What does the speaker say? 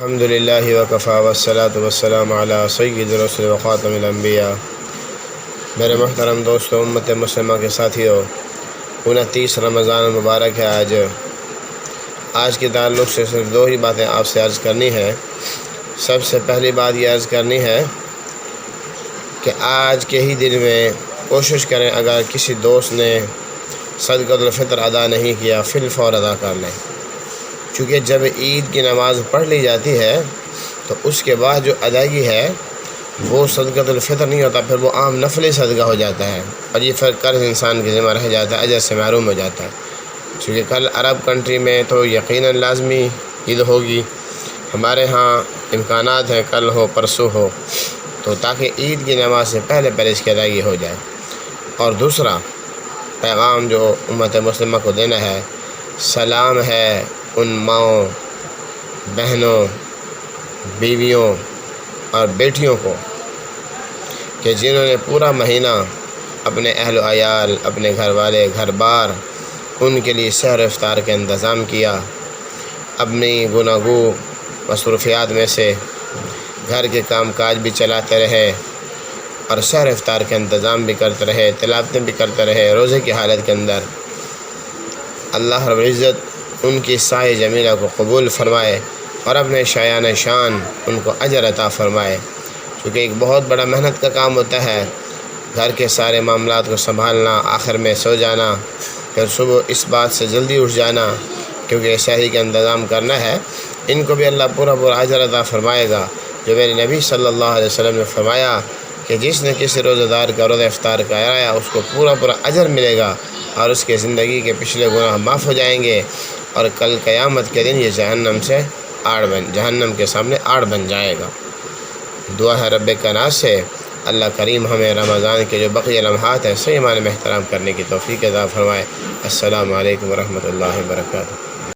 الحمد للہ وکفیٰ والصلاۃ والسلام علی سید الرسل وخاتم الانبیاء۔ میرے محترم دوستو، امت مسلمہ کے ساتھیوں، 29 رمضان المبارک ہے آج کے تعلق سے صرف دو ہی باتیں آپ سے عرض کرنی ہے۔ سب سے پہلی بات یہ عرض کرنی ہے کہ آج کے ہی دن میں کوشش کریں، اگر کسی دوست نے صدقۃ الفطر ادا نہیں کیا فی الفور ادا کر لیں، چونکہ جب عید کی نماز پڑھ لی جاتی ہے تو اس کے بعد جو ادائیگی ہے وہ صدقۃ الفطر نہیں ہوتا، پھر وہ عام نفلی صدقہ ہو جاتا ہے، اور یہ پھر قرض انسان کے ذمہ رہ جاتا ہے، اجر سے محروم ہو جاتا ہے۔ چونکہ کل عرب کنٹری میں تو یقیناً لازمی عید ہوگی، ہمارے ہاں امکانات ہیں کل ہو پرسوں ہو، تو تاکہ عید کی نماز سے پہلے اس کی ادائیگی ہو جائے۔ اور دوسرا پیغام جو امت مسلمہ کو دینا ہے، سلام ہے ان ماؤں، بہنوں، بیویوں اور بیٹیوں کو کہ جنہوں نے پورا مہینہ اپنے اہل و عیال، اپنے گھر والے، گھر بار، ان کے لیے سحر افطار کا انتظام کیا، اپنی گناگو مصروفیات میں سے گھر کے کام کاج بھی چلاتے رہے اور سحر افطار کا انتظام بھی کرتے رہے، تلاوتیں بھی کرتے رہے روزے کی حالت کے اندر۔ اللہ رب العزت ان کی سائے جمیلہ کو قبول فرمائے اور اپنے شایان شان ان کو اجر عطا فرمائے، کیونکہ ایک بہت بڑا محنت کا کام ہوتا ہے، گھر کے سارے معاملات کو سنبھالنا، آخر میں سو جانا، پھر صبح اس بات سے جلدی اٹھ جانا کیونکہ سحری کا انتظام کرنا ہے۔ ان کو بھی اللہ پورا اجر عطا فرمائے گا، جو میرے نبی صلی اللہ علیہ وسلم نے فرمایا کہ جس نے کسی روزہ دار کا روزہ افطار کرایا اس کو پورا اجر ملے گا اور اس کے زندگی کے پچھلے گناہ معاف ہو جائیں گے، اور کل قیامت کے دن یہ جہنم کے سامنے آڑ بن جائے گا۔ دعا ہے رب کائنات سے اللہ کریم ہمیں رمضان کے جو بقیہ لمحات ہیں صحیح معنی میں احترام کرنے کی توفیق عطا فرمائے۔ السلام علیکم ورحمۃ اللہ وبرکاتہ۔